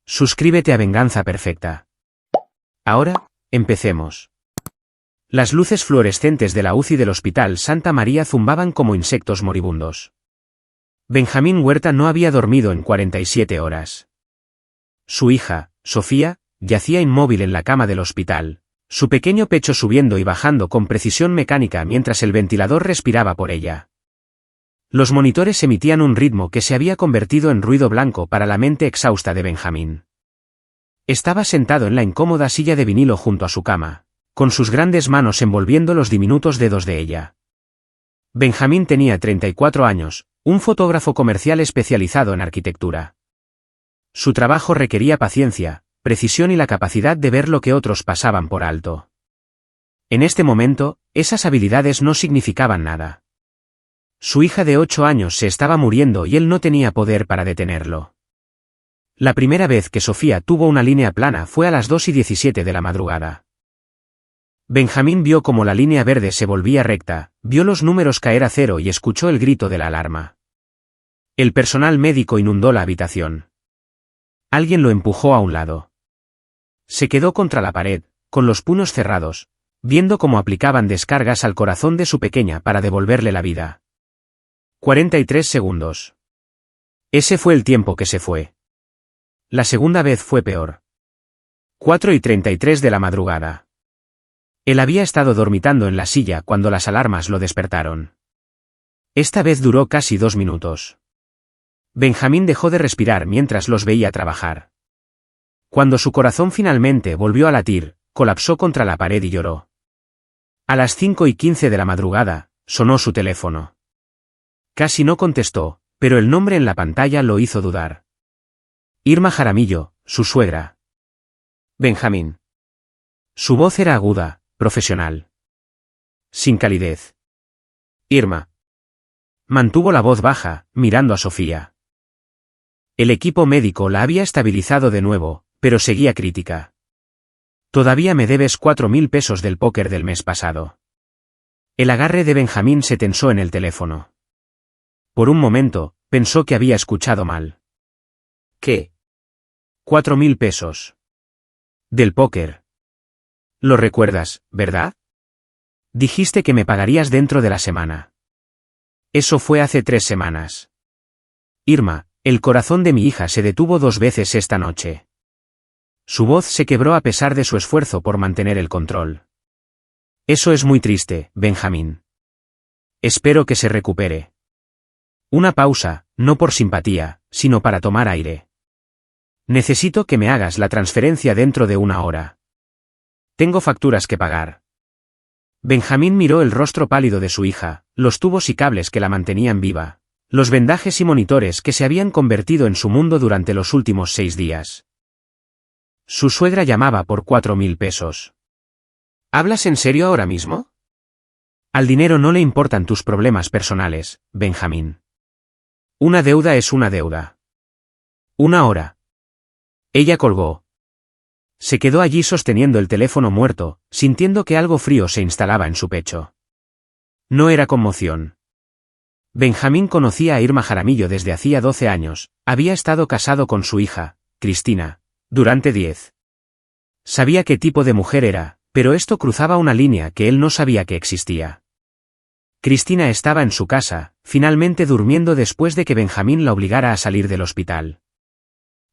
Suscríbete a Venganza Perfecta. Ahora, empecemos. Las luces fluorescentes de la UCI del Hospital Santa María zumbaban como insectos moribundos. Benjamín Huerta no había dormido en 47 horas. Su hija, Sofía, yacía inmóvil en la cama del hospital, su pequeño pecho subiendo y bajando con precisión mecánica mientras el ventilador respiraba por ella. Los monitores emitían un ritmo que se había convertido en ruido blanco para la mente exhausta de Benjamín. Estaba sentado en la incómoda silla de vinilo junto a su cama, con sus grandes manos envolviendo los diminutos dedos de ella. Benjamín tenía 34 años, un fotógrafo comercial especializado en arquitectura. Su trabajo requería paciencia, precisión y la capacidad de ver lo que otros pasaban por alto. En este momento, esas habilidades no significaban nada. Su hija de 8 años se estaba muriendo y él no tenía poder para detenerlo. La primera vez que Sofía tuvo una línea plana fue a las 2:17 de la madrugada. Benjamín vio cómo la línea verde se volvía recta, vio los números caer a cero y escuchó el grito de la alarma. El personal médico inundó la habitación. Alguien lo empujó a un lado. Se quedó contra la pared, con los puños cerrados, viendo cómo aplicaban descargas al corazón de su pequeña para devolverle la vida. 43 segundos. Ese fue el tiempo que se fue. La segunda vez fue peor. 4:33 de la madrugada. Él había estado dormitando en la silla cuando las alarmas lo despertaron. Esta vez duró casi 2 minutos. Benjamín dejó de respirar mientras los veía trabajar. Cuando su corazón finalmente volvió a latir, colapsó contra la pared y lloró. A las 5:15 de la madrugada, sonó su teléfono. Casi no contestó, pero el nombre en la pantalla lo hizo dudar. Irma Jaramillo, su suegra. Benjamín. Su voz era aguda, profesional. Sin calidez. Irma. Mantuvo la voz baja, mirando a Sofía. El equipo médico la había estabilizado de nuevo, pero seguía crítica. Todavía me debes 4.000 pesos del póker del mes pasado. El agarre de Benjamín se tensó en el teléfono. Por un momento, pensó que había escuchado mal. ¿Qué? 4.000 pesos. Del póker. Lo recuerdas, ¿verdad? Dijiste que me pagarías dentro de la semana. Eso fue hace 3 semanas. Irma, el corazón de mi hija se detuvo 2 veces esta noche. Su voz se quebró a pesar de su esfuerzo por mantener el control. Eso es muy triste, Benjamín. Espero que se recupere. Una pausa, no por simpatía, sino para tomar aire. Necesito que me hagas la transferencia dentro de 1 hora. Tengo facturas que pagar. Benjamín miró el rostro pálido de su hija, los tubos y cables que la mantenían viva, los vendajes y monitores que se habían convertido en su mundo durante los últimos 6 días. Su suegra llamaba por 4.000 pesos. ¿Hablas en serio ahora mismo? Al dinero no le importan tus problemas personales, Benjamín. Una deuda es una deuda. 1 hora. Ella colgó. Se quedó allí sosteniendo el teléfono muerto, sintiendo que algo frío se instalaba en su pecho. No era conmoción. Benjamín conocía a Irma Jaramillo desde hacía 12 años, había estado casado con su hija, Cristina, durante 10. Sabía qué tipo de mujer era, pero esto cruzaba una línea que él no sabía que existía. Cristina estaba en su casa, finalmente durmiendo después de que Benjamín la obligara a salir del hospital.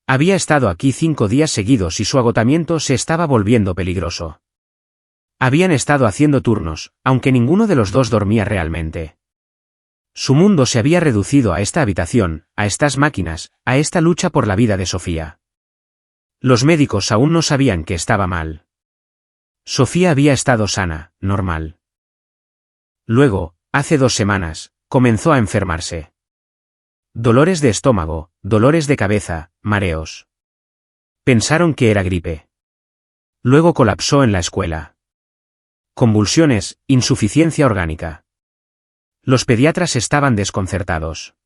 Había estado aquí 5 días seguidos y su agotamiento se estaba volviendo peligroso. Habían estado haciendo turnos, aunque ninguno de los dos dormía realmente. Su mundo se había reducido a esta habitación, a estas máquinas, a esta lucha por la vida de Sofía. Los médicos aún no sabían que estaba mal. Sofía había estado sana, normal. Luego, hace 2 semanas, comenzó a enfermarse. Dolores de estómago, dolores de cabeza, mareos. Pensaron que era gripe. Luego colapsó en la escuela. Convulsiones, insuficiencia orgánica. Los pediatras estaban desconcertados.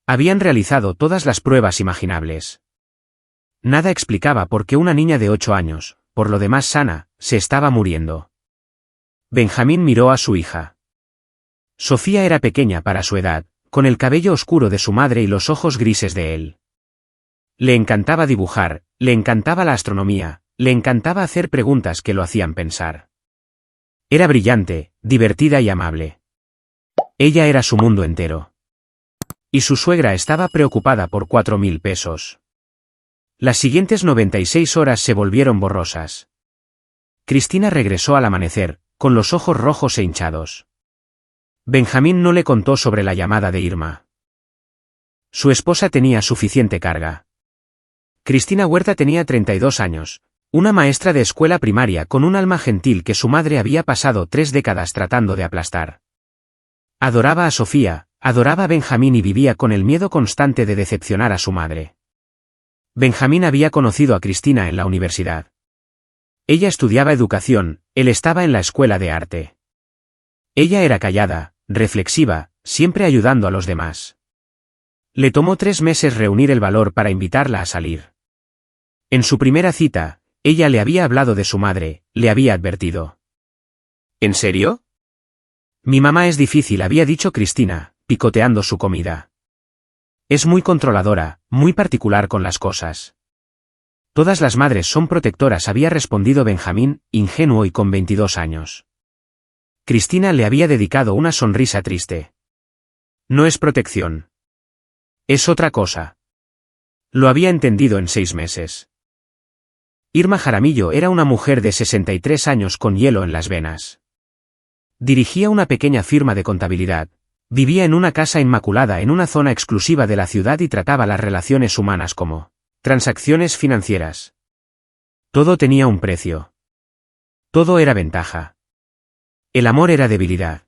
Habían realizado todas las pruebas imaginables. Nada explicaba por qué una niña de 8 años, por lo demás sana, se estaba muriendo. Benjamín miró a su hija. Sofía era pequeña para su edad, con el cabello oscuro de su madre y los ojos grises de él. Le encantaba dibujar, le encantaba la astronomía, le encantaba hacer preguntas que lo hacían pensar. Era brillante, divertida y amable. Ella era su mundo entero. Y su suegra estaba preocupada por 4.000 pesos. Las siguientes 96 horas se volvieron borrosas. Cristina regresó al amanecer, con los ojos rojos e hinchados. Benjamín no le contó sobre la llamada de Irma. Su esposa tenía suficiente carga. Cristina Huerta tenía 32 años, una maestra de escuela primaria con un alma gentil que su madre había pasado 3 décadas tratando de aplastar. Adoraba a Sofía, adoraba a Benjamín y vivía con el miedo constante de decepcionar a su madre. Benjamín había conocido a Cristina en la universidad. Ella estudiaba educación, él estaba en la escuela de arte. Ella era callada, reflexiva, siempre ayudando a los demás. Le tomó 3 meses reunir el valor para invitarla a salir. En su primera cita, ella le había hablado de su madre, le había advertido. ¿En serio? Mi mamá es difícil, había dicho Cristina, picoteando su comida. Es muy controladora, muy particular con las cosas. Todas las madres son protectoras, había respondido Benjamín, ingenuo y con 22 años. Cristina le había dedicado una sonrisa triste. No es protección. Es otra cosa. Lo había entendido en 6 meses. Irma Jaramillo era una mujer de 63 años con hielo en las venas. Dirigía una pequeña firma de contabilidad, vivía en una casa inmaculada en una zona exclusiva de la ciudad y trataba las relaciones humanas como transacciones financieras. Todo tenía un precio. Todo era ventaja. El amor era debilidad.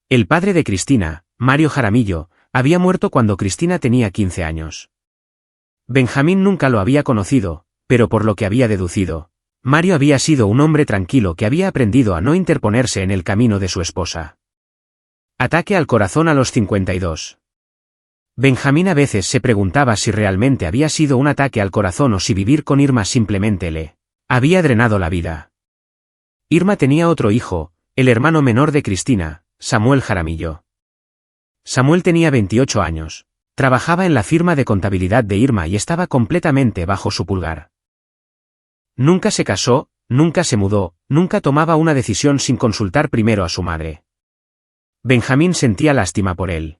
El padre de Cristina, Mario Jaramillo, había muerto cuando Cristina tenía 15 años. Benjamín nunca lo había conocido, pero por lo que había deducido, Mario había sido un hombre tranquilo que había aprendido a no interponerse en el camino de su esposa. Ataque al corazón a los 52. Benjamín a veces se preguntaba si realmente había sido un ataque al corazón o si vivir con Irma simplemente le había drenado la vida. Irma tenía otro hijo, el hermano menor de Cristina, Samuel Jaramillo. Samuel tenía 28 años, trabajaba en la firma de contabilidad de Irma y estaba completamente bajo su pulgar. Nunca se casó, nunca se mudó, nunca tomaba una decisión sin consultar primero a su madre. Benjamín sentía lástima por él.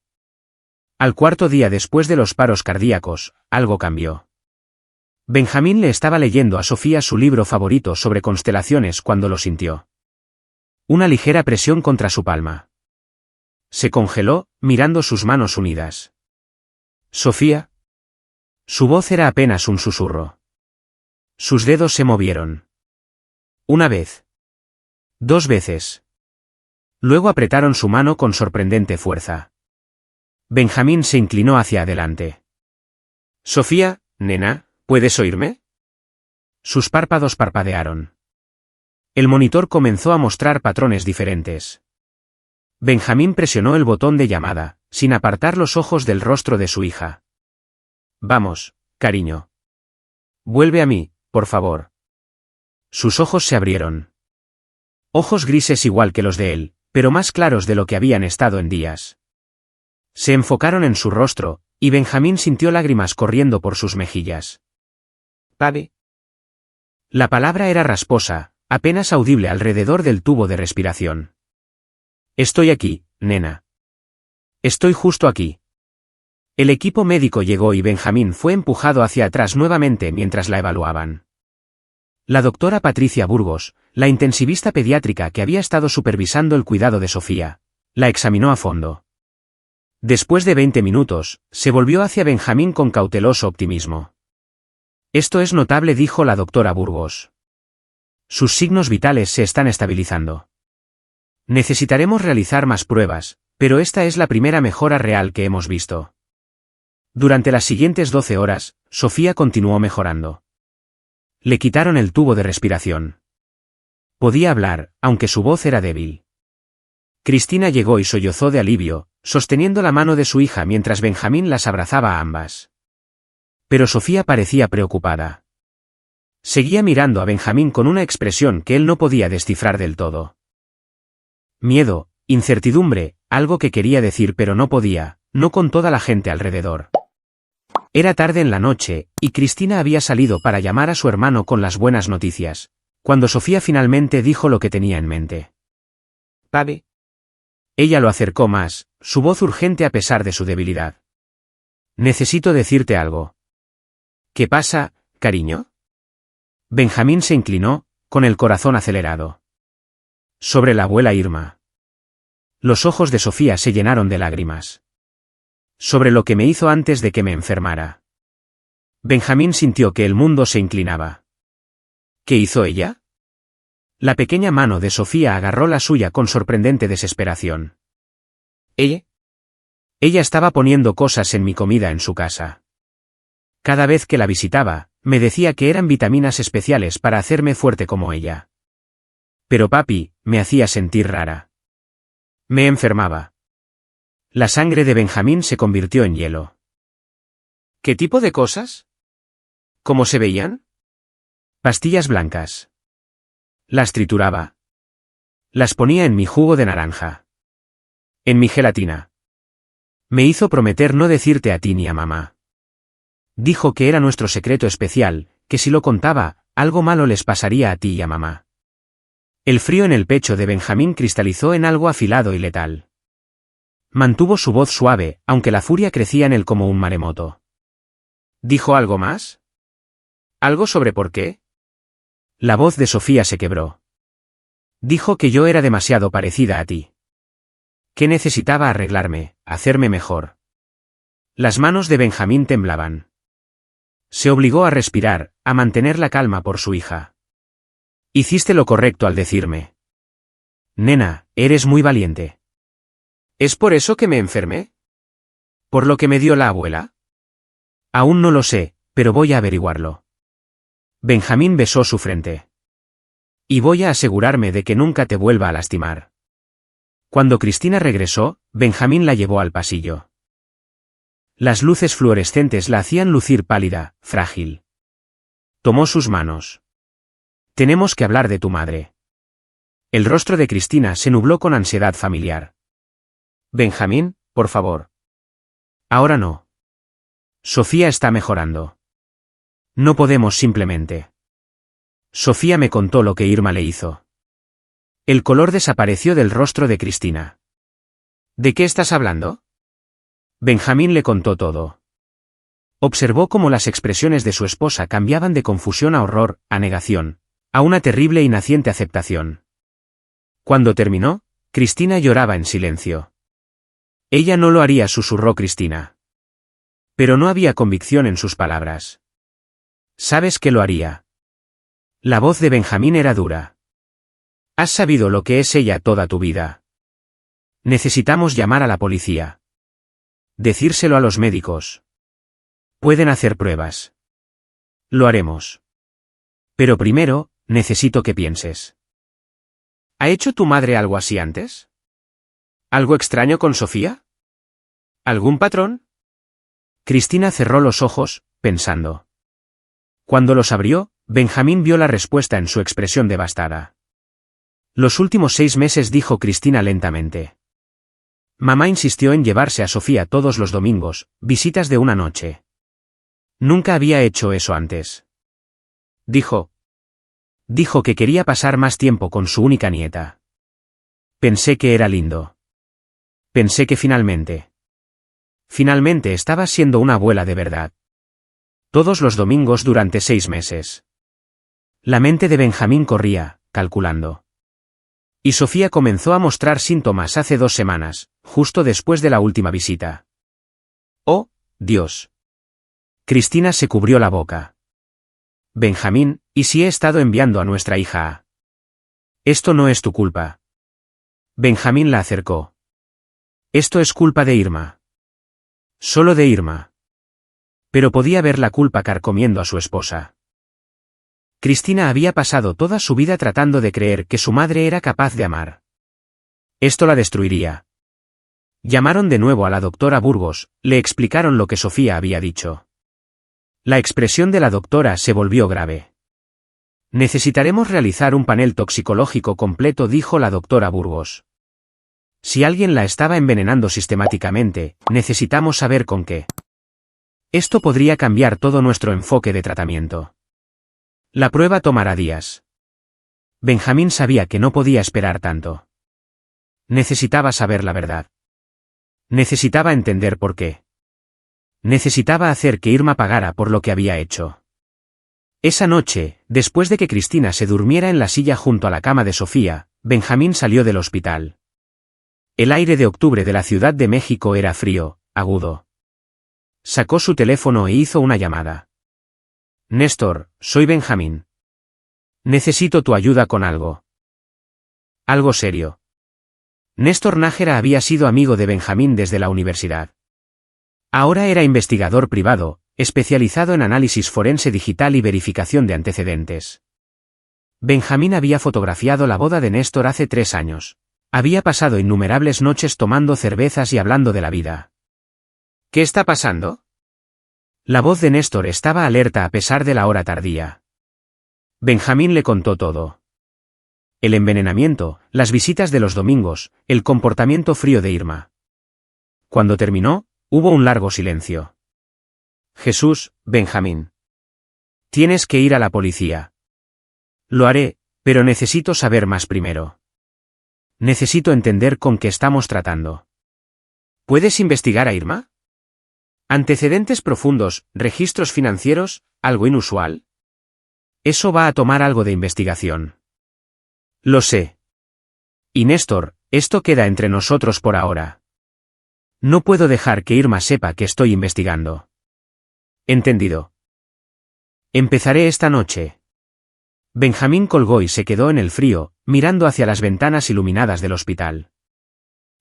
Al 4.º día después de los paros cardíacos, algo cambió. Benjamín le estaba leyendo a Sofía su libro favorito sobre constelaciones cuando lo sintió. Una ligera presión contra su palma. Se congeló, mirando sus manos unidas. ¿Sofía? Su voz era apenas un susurro. Sus dedos se movieron. Una vez. 2 veces. Luego apretaron su mano con sorprendente fuerza. Benjamín se inclinó hacia adelante. Sofía, nena, ¿puedes oírme? Sus párpados parpadearon. El monitor comenzó a mostrar patrones diferentes. Benjamín presionó el botón de llamada, sin apartar los ojos del rostro de su hija. Vamos, cariño. Vuelve a mí, por favor. Sus ojos se abrieron. Ojos grises igual que los de él, pero más claros de lo que habían estado en días. Se enfocaron en su rostro, y Benjamín sintió lágrimas corriendo por sus mejillas. «Papi». La palabra era rasposa, apenas audible alrededor del tubo de respiración. «Estoy aquí, nena. Estoy justo aquí». El equipo médico llegó y Benjamín fue empujado hacia atrás nuevamente mientras la evaluaban. La doctora Patricia Burgos, la intensivista pediátrica que había estado supervisando el cuidado de Sofía, la examinó a fondo. Después de 20 minutos, se volvió hacia Benjamín con cauteloso optimismo. Esto es notable, dijo la doctora Burgos. Sus signos vitales se están estabilizando. Necesitaremos realizar más pruebas, pero esta es la primera mejora real que hemos visto. Durante las siguientes 12 horas, Sofía continuó mejorando. Le quitaron el tubo de respiración. Podía hablar, aunque su voz era débil. Cristina llegó y sollozó de alivio, sosteniendo la mano de su hija mientras Benjamín las abrazaba a ambas. Pero Sofía parecía preocupada. Seguía mirando a Benjamín con una expresión que él no podía descifrar del todo. Miedo, incertidumbre, algo que quería decir pero no podía, no con toda la gente alrededor. Era tarde en la noche, y Cristina había salido para llamar a su hermano con las buenas noticias, cuando Sofía finalmente dijo lo que tenía en mente. Papi. Ella lo acercó más, su voz urgente a pesar de su debilidad. Necesito decirte algo. ¿Qué pasa, cariño? Benjamín se inclinó, con el corazón acelerado. Sobre la abuela Irma. Los ojos de Sofía se llenaron de lágrimas. Sobre lo que me hizo antes de que me enfermara. Benjamín sintió que el mundo se inclinaba. ¿Qué hizo ella? La pequeña mano de Sofía agarró la suya con sorprendente desesperación. ¿Ella? Ella estaba poniendo cosas en mi comida en su casa. Cada vez que la visitaba, me decía que eran vitaminas especiales para hacerme fuerte como ella. Pero papi, me hacía sentir rara. Me enfermaba. La sangre de Benjamín se convirtió en hielo. ¿Qué tipo de cosas? ¿Cómo se veían? Pastillas blancas. Las trituraba. Las ponía en mi jugo de naranja. En mi gelatina. Me hizo prometer no decirte a ti ni a mamá. Dijo que era nuestro secreto especial, que si lo contaba, algo malo les pasaría a ti y a mamá. El frío en el pecho de Benjamín cristalizó en algo afilado y letal. Mantuvo su voz suave, aunque la furia crecía en él como un maremoto. ¿Dijo algo más? ¿Algo sobre por qué? La voz de Sofía se quebró. Dijo que yo era demasiado parecida a ti. Que necesitaba arreglarme, hacerme mejor. Las manos de Benjamín temblaban. Se obligó a respirar, a mantener la calma por su hija. Hiciste lo correcto al decirme. Nena, eres muy valiente. ¿Es por eso que me enfermé? ¿Por lo que me dio la abuela? Aún no lo sé, pero voy a averiguarlo. Benjamín besó su frente. Y voy a asegurarme de que nunca te vuelva a lastimar. Cuando Cristina regresó, Benjamín la llevó al pasillo. Las luces fluorescentes la hacían lucir pálida, frágil. Tomó sus manos. Tenemos que hablar de tu madre. El rostro de Cristina se nubló con ansiedad familiar. Benjamín, por favor. Ahora no. Sofía está mejorando. No podemos simplemente. Sofía me contó lo que Irma le hizo. El color desapareció del rostro de Cristina. ¿De qué estás hablando? Benjamín le contó todo. Observó cómo las expresiones de su esposa cambiaban de confusión a horror, a negación, a una terrible y naciente aceptación. Cuando terminó, Cristina lloraba en silencio. Ella no lo haría, susurró Cristina. Pero no había convicción en sus palabras. ¿Sabes que lo haría? La voz de Benjamín era dura. Has sabido lo que es ella toda tu vida. Necesitamos llamar a la policía. Decírselo a los médicos. Pueden hacer pruebas. Lo haremos. Pero primero, necesito que pienses. ¿Ha hecho tu madre algo así antes? ¿Algo extraño con Sofía? ¿Algún patrón? Cristina cerró los ojos, pensando. Cuando los abrió, Benjamín vio la respuesta en su expresión devastada. Los últimos 6 meses, dijo Cristina lentamente. Mamá insistió en llevarse a Sofía todos los domingos, visitas de una noche. Nunca había hecho eso antes. Dijo que quería pasar más tiempo con su única nieta. Pensé que era lindo. Pensé que finalmente estaba siendo una abuela de verdad. Todos los domingos durante 6 meses. La mente de Benjamín corría, calculando. Y Sofía comenzó a mostrar síntomas hace 2 semanas, justo después de la última visita. ¡Oh, Dios! Cristina se cubrió la boca. Benjamín, ¿y si he estado enviando a nuestra hija a? Esto no es tu culpa. Benjamín la acercó. Esto es culpa de Irma. Solo de Irma. Pero podía ver la culpa carcomiendo a su esposa. Cristina había pasado toda su vida tratando de creer que su madre era capaz de amar. Esto la destruiría. Llamaron de nuevo a la doctora Burgos, le explicaron lo que Sofía había dicho. La expresión de la doctora se volvió grave. Necesitaremos realizar un panel toxicológico completo, dijo la doctora Burgos. Si alguien la estaba envenenando sistemáticamente, necesitamos saber con qué. Esto podría cambiar todo nuestro enfoque de tratamiento. La prueba tomará días. Benjamín sabía que no podía esperar tanto. Necesitaba saber la verdad. Necesitaba entender por qué. Necesitaba hacer que Irma pagara por lo que había hecho. Esa noche, después de que Cristina se durmiera en la silla junto a la cama de Sofía, Benjamín salió del hospital. El aire de octubre de la Ciudad de México era frío, agudo. Sacó su teléfono e hizo una llamada. Néstor, soy Benjamín. Necesito tu ayuda con algo. Algo serio. Néstor Nájera había sido amigo de Benjamín desde la universidad. Ahora era investigador privado, especializado en análisis forense digital y verificación de antecedentes. Benjamín había fotografiado la boda de Néstor hace 3 años. Había pasado innumerables noches tomando cervezas y hablando de la vida. ¿Qué está pasando? La voz de Néstor estaba alerta a pesar de la hora tardía. Benjamín le contó todo. El envenenamiento, las visitas de los domingos, el comportamiento frío de Irma. Cuando terminó, hubo un largo silencio. Jesús, Benjamín. Tienes que ir a la policía. Lo haré, pero necesito saber más primero. Necesito entender con qué estamos tratando. ¿Puedes investigar a Irma? ¿Antecedentes profundos, registros financieros, algo inusual? Eso va a tomar algo de investigación. Lo sé. Y Néstor, esto queda entre nosotros por ahora. No puedo dejar que Irma sepa que estoy investigando. Entendido. Empezaré esta noche. Benjamín colgó y se quedó en el frío, mirando hacia las ventanas iluminadas del hospital.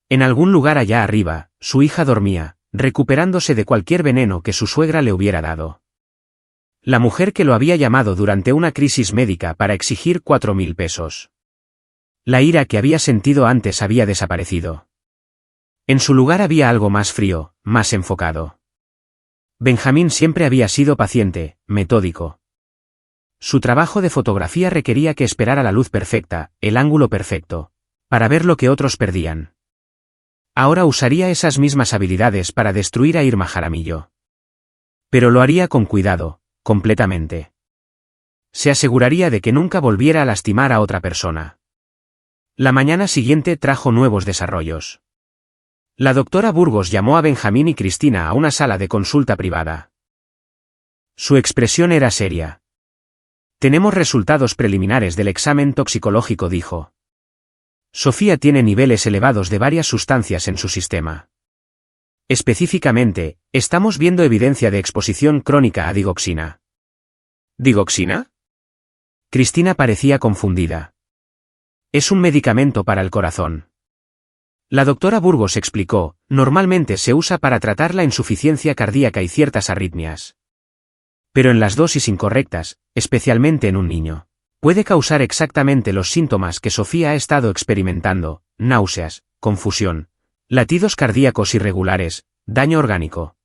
En algún lugar allá arriba, su hija dormía, recuperándose de cualquier veneno que su suegra le hubiera dado. La mujer que lo había llamado durante una crisis médica para exigir 4.000 pesos. La ira que había sentido antes había desaparecido. En su lugar había algo más frío, más enfocado. Benjamín siempre había sido paciente, metódico. Su trabajo de fotografía requería que esperara la luz perfecta, el ángulo perfecto, para ver lo que otros perdían. Ahora usaría esas mismas habilidades para destruir a Irma Jaramillo. Pero lo haría con cuidado, completamente. Se aseguraría de que nunca volviera a lastimar a otra persona. La mañana siguiente trajo nuevos desarrollos. La doctora Burgos llamó a Benjamín y Cristina a una sala de consulta privada. Su expresión era seria. Tenemos resultados preliminares del examen toxicológico, dijo. Sofía tiene niveles elevados de varias sustancias en su sistema. Específicamente, estamos viendo evidencia de exposición crónica a digoxina. ¿Digoxina? Cristina parecía confundida. Es un medicamento para el corazón. La doctora Burgos explicó, normalmente se usa para tratar la insuficiencia cardíaca y ciertas arritmias. Pero en las dosis incorrectas, especialmente en un niño, puede causar exactamente los síntomas que Sofía ha estado experimentando: náuseas, confusión, latidos cardíacos irregulares, daño orgánico.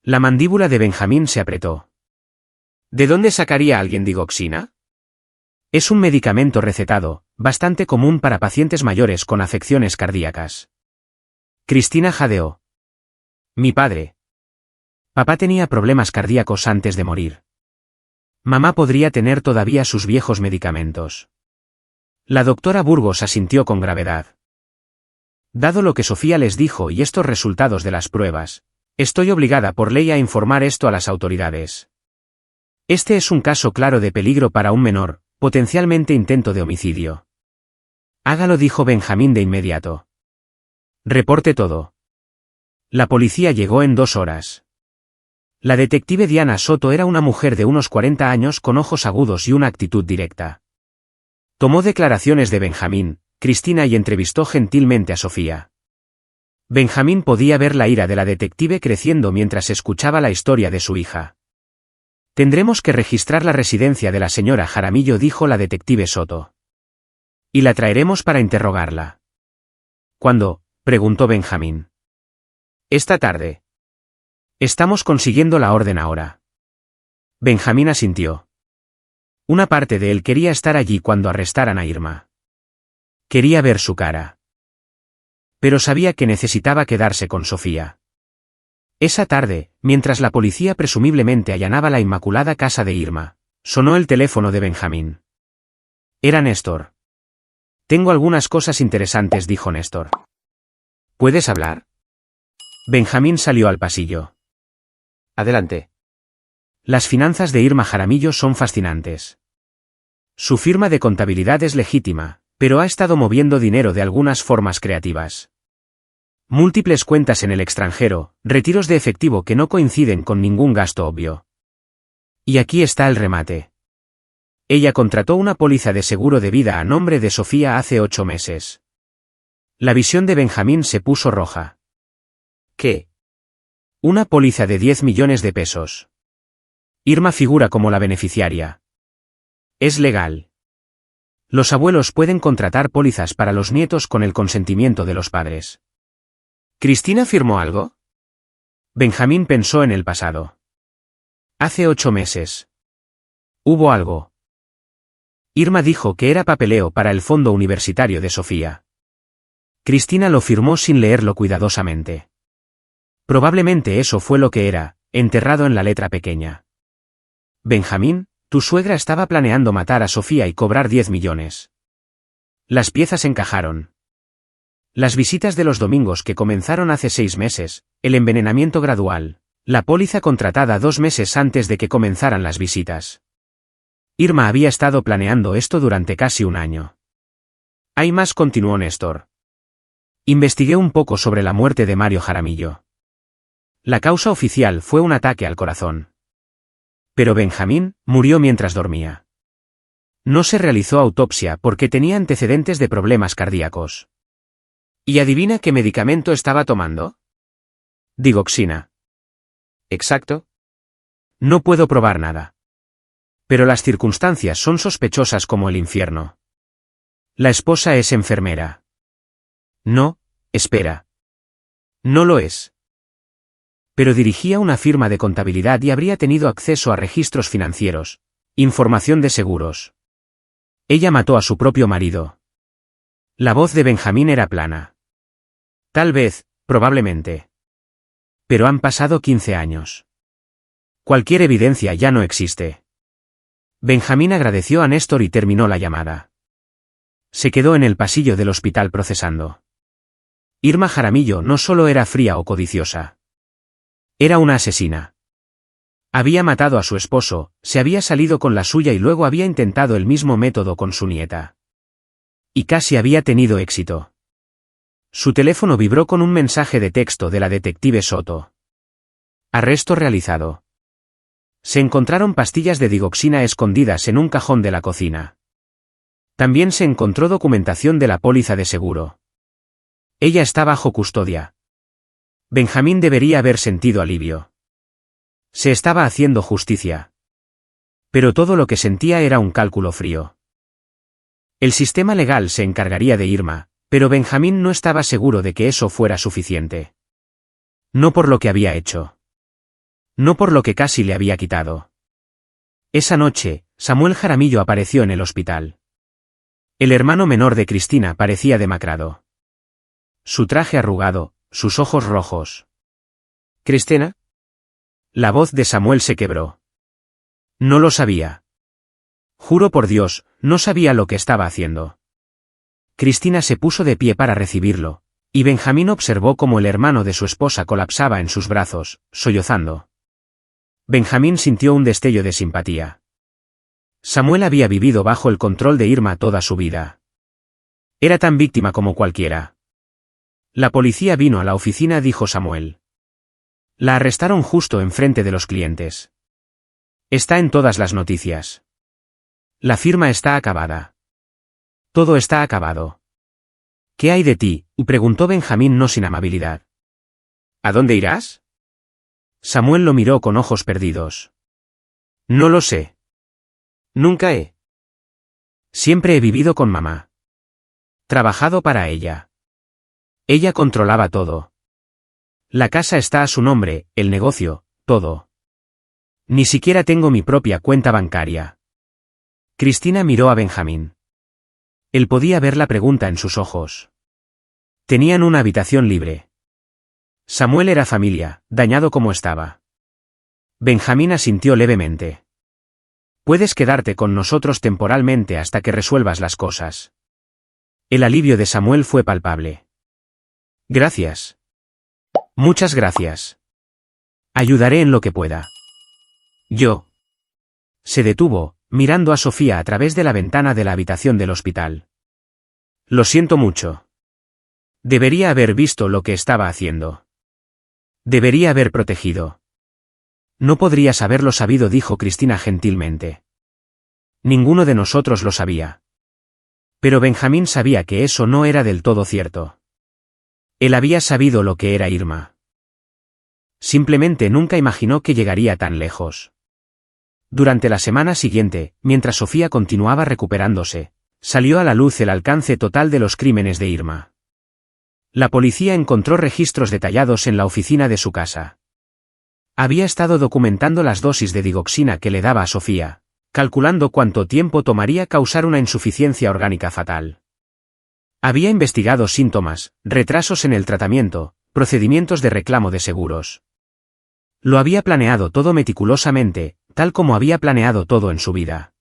La mandíbula de Benjamín se apretó. ¿De dónde sacaría alguien digoxina? Es un medicamento recetado, bastante común para pacientes mayores con afecciones cardíacas. Cristina jadeó. Mi padre. Papá tenía problemas cardíacos antes de morir. Mamá podría tener todavía sus viejos medicamentos. La doctora Burgos asintió con gravedad. Dado lo que Sofía les dijo y estos resultados de las pruebas, estoy obligada por ley a informar esto a las autoridades. Este es un caso claro de peligro para un menor, potencialmente intento de homicidio. Hágalo, dijo Benjamín de inmediato. Reporte todo. La policía llegó en 2 horas. La detective Diana Soto era una mujer de unos 40 años con ojos agudos y una actitud directa. Tomó declaraciones de Benjamín, Cristina y entrevistó gentilmente a Sofía. Benjamín podía ver la ira de la detective creciendo mientras escuchaba la historia de su hija. Tendremos que registrar la residencia de la señora Jaramillo, dijo la detective Soto. Y la traeremos para interrogarla. ¿Cuándo?, preguntó Benjamín. Esta tarde. Estamos consiguiendo la orden ahora. Benjamín asintió. Una parte de él quería estar allí cuando arrestaran a Irma. Quería ver su cara. Pero sabía que necesitaba quedarse con Sofía. Esa tarde, mientras la policía presumiblemente allanaba la inmaculada casa de Irma, sonó el teléfono de Benjamín. Era Néstor. Tengo algunas cosas interesantes, dijo Néstor. ¿Puedes hablar? Benjamín salió al pasillo. Adelante. Las finanzas de Irma Jaramillo son fascinantes. Su firma de contabilidad es legítima, pero ha estado moviendo dinero de algunas formas creativas. Múltiples cuentas en el extranjero, retiros de efectivo que no coinciden con ningún gasto obvio. Y aquí está el remate. Ella contrató una póliza de seguro de vida a nombre de Sofía hace 8 meses. La visión de Benjamín se puso roja. ¿Qué? Una póliza de 10 millones de pesos. Irma figura como la beneficiaria. Es legal. Los abuelos pueden contratar pólizas para los nietos con el consentimiento de los padres. ¿Cristina firmó algo? Benjamín pensó en el pasado. Hace 8 meses. Hubo algo. Irma dijo que era papeleo para el fondo universitario de Sofía. Cristina lo firmó sin leerlo cuidadosamente. Probablemente eso fue lo que era, enterrado en la letra pequeña. Benjamín, tu suegra estaba planeando matar a Sofía y cobrar 10 millones. Las piezas encajaron. Las visitas de los domingos que comenzaron hace 6 meses, el envenenamiento gradual, la póliza contratada 2 meses antes de que comenzaran las visitas. Irma había estado planeando esto durante casi un año. Hay más, continuó Néstor. Investigué un poco sobre la muerte de Mario Jaramillo. La causa oficial fue un ataque al corazón. Pero Benjamín murió mientras dormía. No se realizó autopsia porque tenía antecedentes de problemas cardíacos. ¿Y adivina qué medicamento estaba tomando? Digoxina. Exacto. No puedo probar nada. Pero las circunstancias son sospechosas como el infierno. La esposa es enfermera. No, espera. No lo es. Pero dirigía una firma de contabilidad y habría tenido acceso a registros financieros, información de seguros. Ella mató a su propio marido. La voz de Benjamín era plana. Tal vez, probablemente. Pero han pasado 15 años. Cualquier evidencia ya no existe. Benjamín agradeció a Néstor y terminó la llamada. Se quedó en el pasillo del hospital procesando. Irma Jaramillo no solo era fría o codiciosa. Era una asesina. Había matado a su esposo, se había salido con la suya y luego había intentado el mismo método con su nieta. Y casi había tenido éxito. Su teléfono vibró con un mensaje de texto de la detective Soto. Arresto realizado. Se encontraron pastillas de digoxina escondidas en un cajón de la cocina. También se encontró documentación de la póliza de seguro. Ella está bajo custodia. Benjamín debería haber sentido alivio. Se estaba haciendo justicia. Pero todo lo que sentía era un cálculo frío. El sistema legal se encargaría de Irma, pero Benjamín no estaba seguro de que eso fuera suficiente. No por lo que había hecho. No por lo que casi le había quitado. Esa noche, Samuel Jaramillo apareció en el hospital. El hermano menor de Cristina parecía demacrado. Su traje arrugado, sus ojos rojos. ¿Cristina? La voz de Samuel se quebró. No lo sabía. Juro por Dios, no sabía lo que estaba haciendo. Cristina se puso de pie para recibirlo, y Benjamín observó cómo el hermano de su esposa colapsaba en sus brazos, sollozando. Benjamín sintió un destello de simpatía. Samuel había vivido bajo el control de Irma toda su vida. Era tan víctima como cualquiera. La policía vino a la oficina, dijo Samuel. La arrestaron justo enfrente de los clientes. Está en todas las noticias. La firma está acabada. Todo está acabado. ¿Qué hay de ti?, preguntó Benjamín no sin amabilidad. ¿A dónde irás? Samuel lo miró con ojos perdidos. No lo sé. Nunca he. Siempre he vivido con mamá. Trabajado para ella. Ella controlaba todo. La casa está a su nombre, el negocio, todo. Ni siquiera tengo mi propia cuenta bancaria. Cristina miró a Benjamín. Él podía ver la pregunta en sus ojos. Tenían una habitación libre. Samuel era familia, dañado como estaba. Benjamín asintió levemente. Puedes quedarte con nosotros temporalmente hasta que resuelvas las cosas. El alivio de Samuel fue palpable. Gracias. Muchas gracias. Ayudaré en lo que pueda. Yo. Se detuvo, mirando a Sofía a través de la ventana de la habitación del hospital. Lo siento mucho. Debería haber visto lo que estaba haciendo. Debería haber protegido. No podrías haberlo sabido, dijo Cristina gentilmente. Ninguno de nosotros lo sabía. Pero Benjamín sabía que eso no era del todo cierto. Él había sabido lo que era Irma. Simplemente nunca imaginó que llegaría tan lejos. Durante la semana siguiente, mientras Sofía continuaba recuperándose, salió a la luz el alcance total de los crímenes de Irma. La policía encontró registros detallados en la oficina de su casa. Había estado documentando las dosis de digoxina que le daba a Sofía, calculando cuánto tiempo tomaría causar una insuficiencia orgánica fatal. Había investigado síntomas, retrasos en el tratamiento, procedimientos de reclamo de seguros. Lo había planeado todo meticulosamente, tal como había planeado todo en su vida.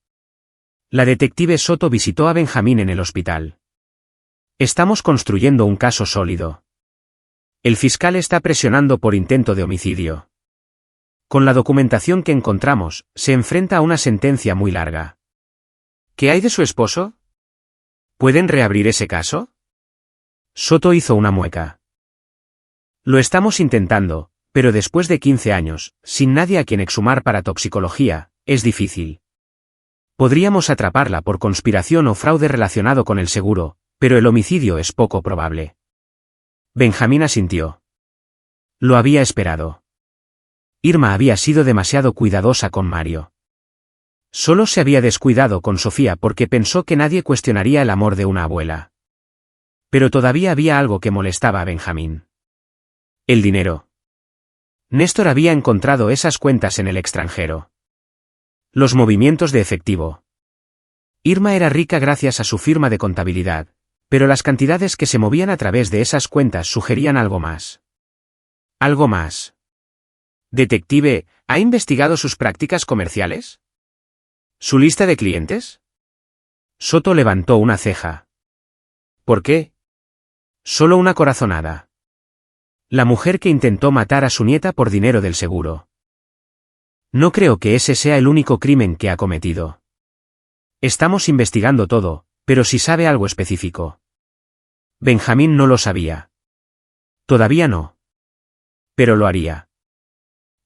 La detective Soto visitó a Benjamín en el hospital. Estamos construyendo un caso sólido. El fiscal está presionando por intento de homicidio. Con la documentación que encontramos, se enfrenta a una sentencia muy larga. ¿Qué hay de su esposo? ¿Pueden reabrir ese caso? Soto hizo una mueca. Lo estamos intentando, pero después de 15 años, sin nadie a quien exhumar para toxicología, es difícil. Podríamos atraparla por conspiración o fraude relacionado con el seguro, pero el homicidio es poco probable. Benjamín asintió. Lo había esperado. Irma había sido demasiado cuidadosa con Mario. Solo se había descuidado con Sofía porque pensó que nadie cuestionaría el amor de una abuela. Pero todavía había algo que molestaba a Benjamín. El dinero. Néstor había encontrado esas cuentas en el extranjero. Los movimientos de efectivo. Irma era rica gracias a su firma de contabilidad, pero las cantidades que se movían a través de esas cuentas sugerían algo más. Algo más. Detective, ¿ha investigado sus prácticas comerciales? ¿Su lista de clientes? Soto levantó una ceja. ¿Por qué? Solo una corazonada. La mujer que intentó matar a su nieta por dinero del seguro. No creo que ese sea el único crimen que ha cometido. Estamos investigando todo, pero si sabe algo específico. Benjamín no lo sabía. Todavía no. Pero lo haría.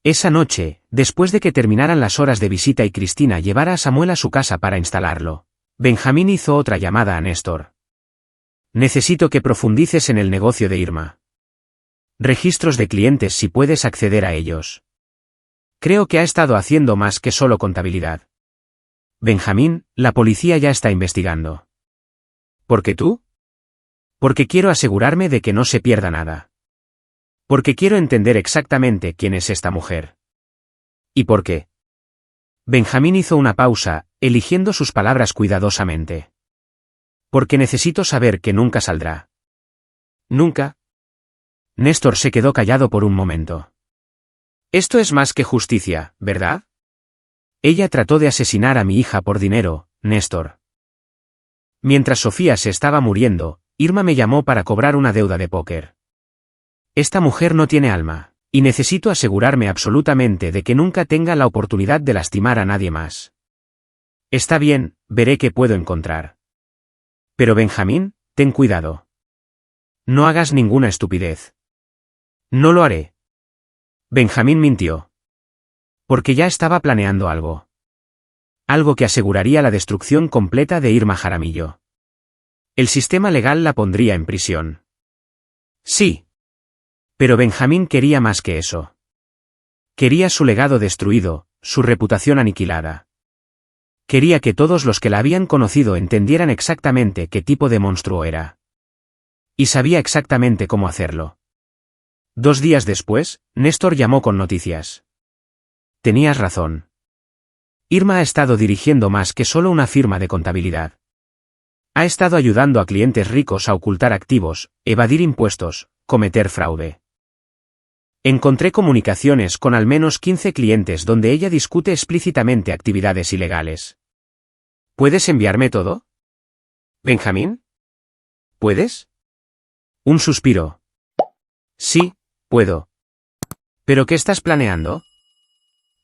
Esa noche, después de que terminaran las horas de visita y Cristina llevara a Samuel a su casa para instalarlo, Benjamín hizo otra llamada a Néstor. Necesito que profundices en el negocio de Irma. Registros de clientes si puedes acceder a ellos. Creo que ha estado haciendo más que solo contabilidad. Benjamín, la policía ya está investigando. ¿Por qué tú? Porque quiero asegurarme de que no se pierda nada. Porque quiero entender exactamente quién es esta mujer. ¿Y por qué? Benjamín hizo una pausa, eligiendo sus palabras cuidadosamente. Porque necesito saber que nunca saldrá. ¿Nunca? Néstor se quedó callado por un momento. Esto es más que justicia, ¿verdad? Ella trató de asesinar a mi hija por dinero, Néstor. Mientras Sofía se estaba muriendo, Irma me llamó para cobrar una deuda de póker. Esta mujer no tiene alma, y necesito asegurarme absolutamente de que nunca tenga la oportunidad de lastimar a nadie más. Está bien, veré qué puedo encontrar. Pero Benjamín, ten cuidado. No hagas ninguna estupidez. No lo haré. Benjamín mintió. Porque ya estaba planeando algo. Algo que aseguraría la destrucción completa de Irma Jaramillo. El sistema legal la pondría en prisión. Sí. Pero Benjamín quería más que eso. Quería su legado destruido, su reputación aniquilada. Quería que todos los que la habían conocido entendieran exactamente qué tipo de monstruo era. Y sabía exactamente cómo hacerlo. 2 días después, Néstor llamó con noticias. Tenías razón. Irma ha estado dirigiendo más que solo una firma de contabilidad. Ha estado ayudando a clientes ricos a ocultar activos, evadir impuestos, cometer fraude. Encontré comunicaciones con al menos 15 clientes donde ella discute explícitamente actividades ilegales. ¿Puedes enviarme todo? ¿Benjamín? ¿Puedes? Un suspiro. Sí, puedo. ¿Pero qué estás planeando?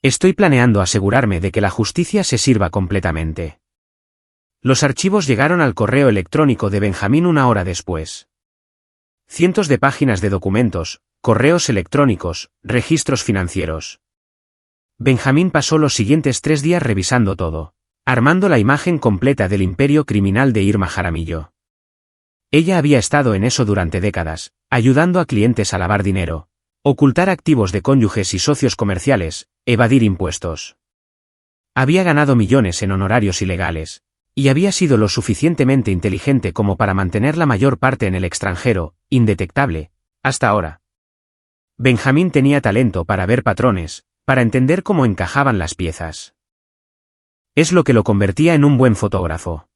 Estoy planeando asegurarme de que la justicia se sirva completamente. Los archivos llegaron al correo electrónico de Benjamín una hora después. Cientos de páginas de documentos, correos electrónicos, registros financieros. Benjamín pasó los siguientes 3 días revisando todo, armando la imagen completa del imperio criminal de Irma Jaramillo. Ella había estado en eso durante décadas, ayudando a clientes a lavar dinero, ocultar activos de cónyuges y socios comerciales, evadir impuestos. Había ganado millones en honorarios ilegales, y había sido lo suficientemente inteligente como para mantener la mayor parte en el extranjero, indetectable, hasta ahora. Benjamín tenía talento para ver patrones, para entender cómo encajaban las piezas. Es lo que lo convertía en un buen fotógrafo.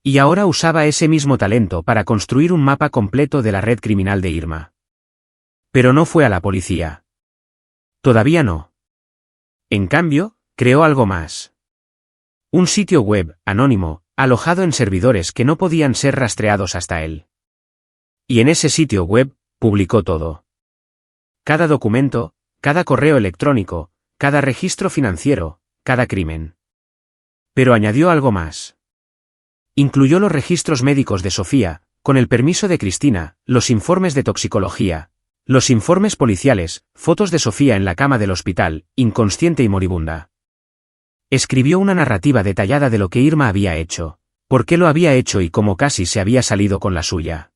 Y ahora usaba ese mismo talento para construir un mapa completo de la red criminal de Irma. Pero no fue a la policía. Todavía no. En cambio, creó algo más. Un sitio web, anónimo, alojado en servidores que no podían ser rastreados hasta él. Y en ese sitio web, publicó todo. Cada documento, cada correo electrónico, cada registro financiero, cada crimen. Pero añadió algo más. Incluyó los registros médicos de Sofía, con el permiso de Cristina, los informes de toxicología, los informes policiales, fotos de Sofía en la cama del hospital, inconsciente y moribunda. Escribió una narrativa detallada de lo que Irma había hecho, por qué lo había hecho y cómo casi se había salido con la suya.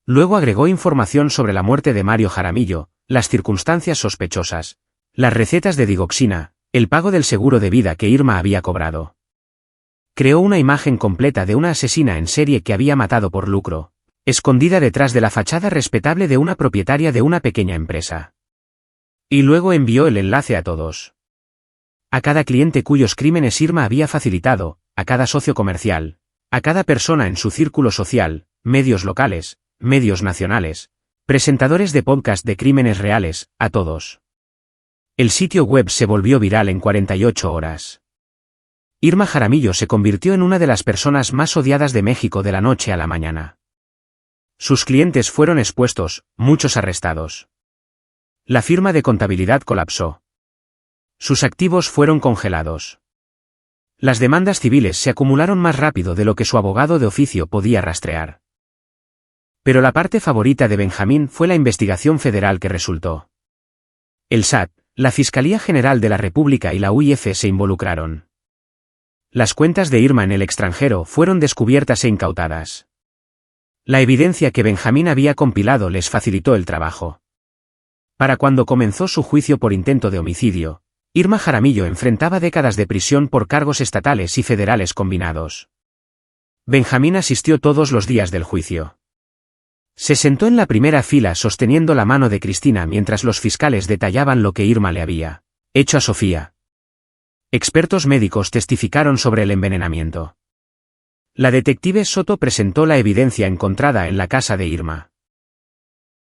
Luego agregó información sobre la muerte de Mario Jaramillo, las circunstancias sospechosas, las recetas de digoxina, el pago del seguro de vida que Irma había cobrado. Creó una imagen completa de una asesina en serie que había matado por lucro, escondida detrás de la fachada respetable de una propietaria de una pequeña empresa. Y luego envió el enlace a todos. A cada cliente cuyos crímenes Irma había facilitado, a cada socio comercial, a cada persona en su círculo social, medios locales, medios nacionales, presentadores de podcast de crímenes reales, a todos. El sitio web se volvió viral en 48 horas. Irma Jaramillo se convirtió en una de las personas más odiadas de México de la noche a la mañana. Sus clientes fueron expuestos, muchos arrestados. La firma de contabilidad colapsó. Sus activos fueron congelados. Las demandas civiles se acumularon más rápido de lo que su abogado de oficio podía rastrear. Pero la parte favorita de Benjamín fue la investigación federal que resultó. El SAT, la Fiscalía General de la República y la UIF se involucraron. Las cuentas de Irma en el extranjero fueron descubiertas e incautadas. La evidencia que Benjamín había compilado les facilitó el trabajo. Para cuando comenzó su juicio por intento de homicidio, Irma Jaramillo enfrentaba décadas de prisión por cargos estatales y federales combinados. Benjamín asistió todos los días del juicio. Se sentó en la primera fila sosteniendo la mano de Cristina mientras los fiscales detallaban lo que Irma le había hecho a Sofía. Expertos médicos testificaron sobre el envenenamiento. La detective Soto presentó la evidencia encontrada en la casa de Irma.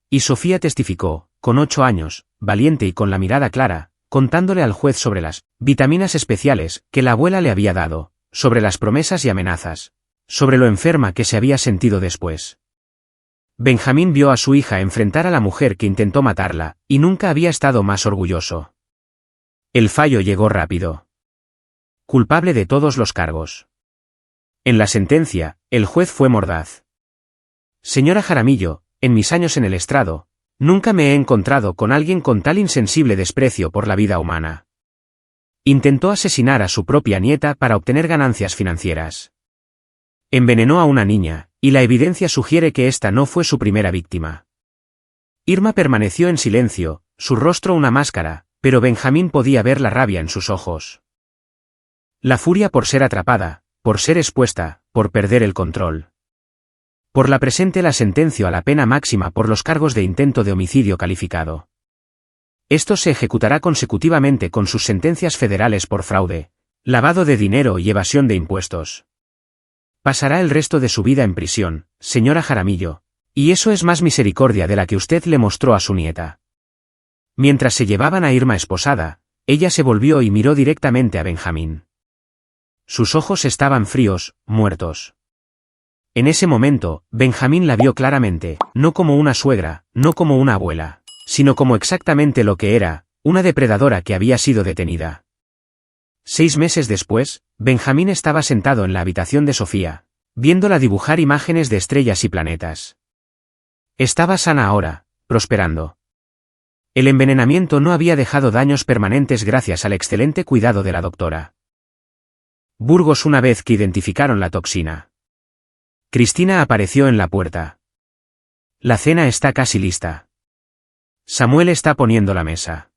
Y Sofía testificó, con 8 años, valiente y con la mirada clara, contándole al juez sobre las vitaminas especiales que la abuela le había dado, sobre las promesas y amenazas, sobre lo enferma que se había sentido después. Benjamín vio a su hija enfrentar a la mujer que intentó matarla, y nunca había estado más orgulloso. El fallo llegó rápido. Culpable de todos los cargos. En la sentencia, el juez fue mordaz. Señora Jaramillo, en mis años en el estrado, nunca me he encontrado con alguien con tal insensible desprecio por la vida humana. Intentó asesinar a su propia nieta para obtener ganancias financieras. Envenenó a una niña, y la evidencia sugiere que esta no fue su primera víctima. Irma permaneció en silencio, su rostro una máscara, pero Benjamín podía ver la rabia en sus ojos. La furia por ser atrapada, por ser expuesta, por perder el control. Por la presente la sentenció a la pena máxima por los cargos de intento de homicidio calificado. Esto se ejecutará consecutivamente con sus sentencias federales por fraude, lavado de dinero y evasión de impuestos. Pasará el resto de su vida en prisión, señora Jaramillo, y eso es más misericordia de la que usted le mostró a su nieta. Mientras se llevaban a Irma esposada, ella se volvió y miró directamente a Benjamín. Sus ojos estaban fríos, muertos. En ese momento, Benjamín la vio claramente, no como una suegra, no como una abuela, sino como exactamente lo que era, una depredadora que había sido detenida. 6 meses después, Benjamín estaba sentado en la habitación de Sofía, viéndola dibujar imágenes de estrellas y planetas. Estaba sana ahora, prosperando. El envenenamiento no había dejado daños permanentes gracias al excelente cuidado de la doctora Burgos una vez que identificaron la toxina. Cristina apareció en la puerta. La cena está casi lista. Samuel está poniendo la mesa.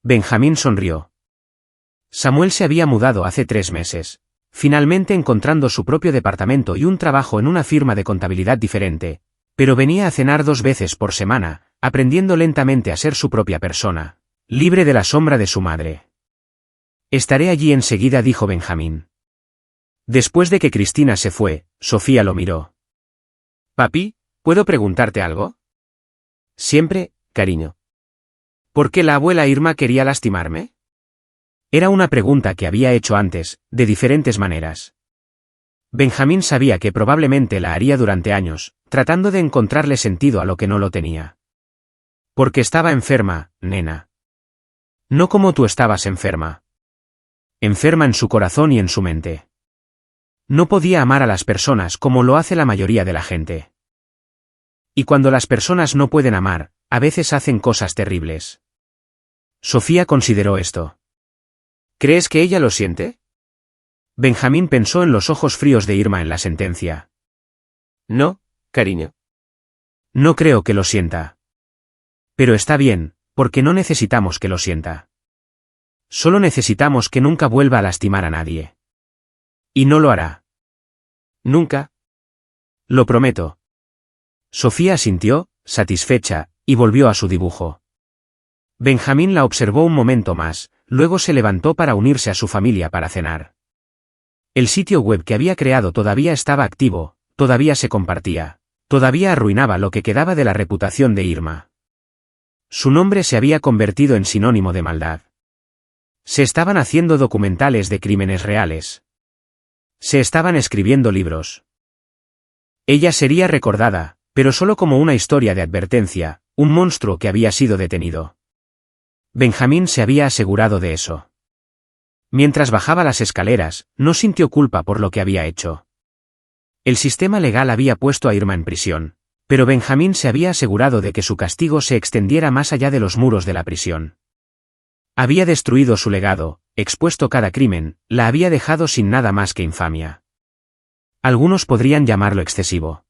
Benjamín sonrió. Samuel se había mudado hace 3 meses, finalmente encontrando su propio departamento y un trabajo en una firma de contabilidad diferente, pero venía a cenar 2 veces por semana, aprendiendo lentamente a ser su propia persona, libre de la sombra de su madre. Estaré allí enseguida, dijo Benjamín. Después de que Cristina se fue, Sofía lo miró. Papi, ¿puedo preguntarte algo? Siempre, cariño. ¿Por qué la abuela Irma quería lastimarme? Era una pregunta que había hecho antes, de diferentes maneras. Benjamín sabía que probablemente la haría durante años, tratando de encontrarle sentido a lo que no lo tenía. Porque estaba enferma, nena. No como tú estabas enferma. Enferma en su corazón y en su mente. No podía amar a las personas como lo hace la mayoría de la gente. Y cuando las personas no pueden amar, a veces hacen cosas terribles. Sofía consideró esto. ¿Crees que ella lo siente? Benjamín pensó en los ojos fríos de Irma en la sentencia. No, cariño. No creo que lo sienta. Pero está bien, porque no necesitamos que lo sienta. Solo necesitamos que nunca vuelva a lastimar a nadie. Y no lo hará. Nunca. Lo prometo. Sofía asintió, satisfecha, y volvió a su dibujo. Benjamín la observó un momento más, luego se levantó para unirse a su familia para cenar. El sitio web que había creado todavía estaba activo, todavía se compartía, todavía arruinaba lo que quedaba de la reputación de Irma. Su nombre se había convertido en sinónimo de maldad. Se estaban haciendo documentales de crímenes reales. Se estaban escribiendo libros. Ella sería recordada, pero solo como una historia de advertencia, un monstruo que había sido detenido. Benjamín se había asegurado de eso. Mientras bajaba las escaleras, no sintió culpa por lo que había hecho. El sistema legal había puesto a Irma en prisión, pero Benjamín se había asegurado de que su castigo se extendiera más allá de los muros de la prisión. Había destruido su legado, expuesto cada crimen, la había dejado sin nada más que infamia. Algunos podrían llamarlo excesivo.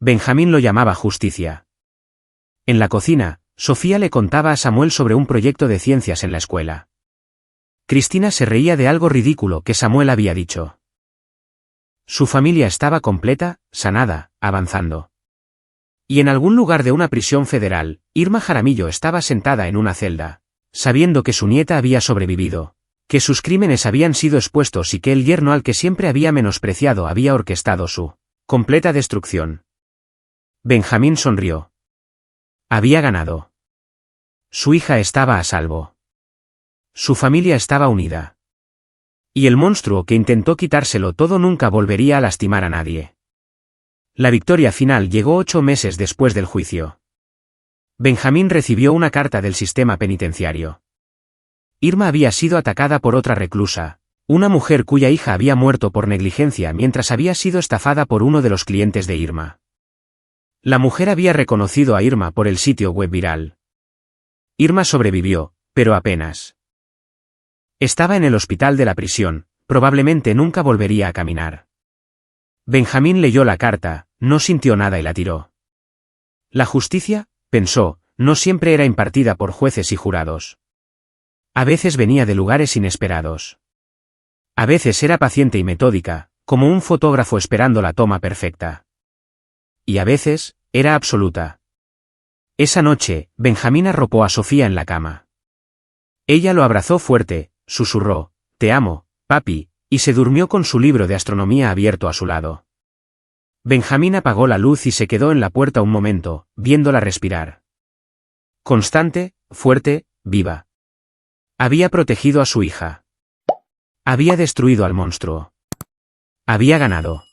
Benjamín lo llamaba justicia. En la cocina, Sofía le contaba a Samuel sobre un proyecto de ciencias en la escuela. Cristina se reía de algo ridículo que Samuel había dicho. Su familia estaba completa, sanada, avanzando. Y en algún lugar de una prisión federal, Irma Jaramillo estaba sentada en una celda, sabiendo que su nieta había sobrevivido, que sus crímenes habían sido expuestos y que el yerno al que siempre había menospreciado había orquestado su completa destrucción. Benjamín sonrió. Había ganado. Su hija estaba a salvo. Su familia estaba unida. Y el monstruo que intentó quitárselo todo nunca volvería a lastimar a nadie. La victoria final llegó 8 meses después del juicio. Benjamín recibió una carta del sistema penitenciario. Irma había sido atacada por otra reclusa, una mujer cuya hija había muerto por negligencia mientras había sido estafada por uno de los clientes de Irma. La mujer había reconocido a Irma por el sitio web viral. Irma sobrevivió, pero apenas. Estaba en el hospital de la prisión, probablemente nunca volvería a caminar. Benjamín leyó la carta, no sintió nada y la tiró. La justicia, pensó, no siempre era impartida por jueces y jurados. A veces venía de lugares inesperados. A veces era paciente y metódica, como un fotógrafo esperando la toma perfecta. Y a veces, era absoluta. Esa noche, Benjamín arropó a Sofía en la cama. Ella lo abrazó fuerte, susurró, «Te amo, papi», y se durmió con su libro de astronomía abierto a su lado. Benjamín apagó la luz y se quedó en la puerta un momento, viéndola respirar. Constante, fuerte, viva. Había protegido a su hija. Había destruido al monstruo. Había ganado.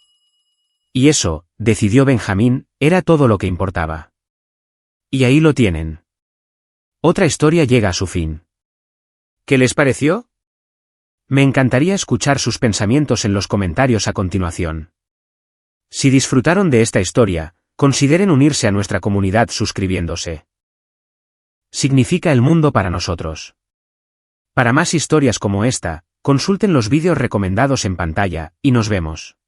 Y eso, decidió Benjamín, era todo lo que importaba. Y ahí lo tienen. Otra historia llega a su fin. ¿Qué les pareció? Me encantaría escuchar sus pensamientos en los comentarios a continuación. Si disfrutaron de esta historia, consideren unirse a nuestra comunidad suscribiéndose. Significa el mundo para nosotros. Para más historias como esta, consulten los vídeos recomendados en pantalla, y nos vemos.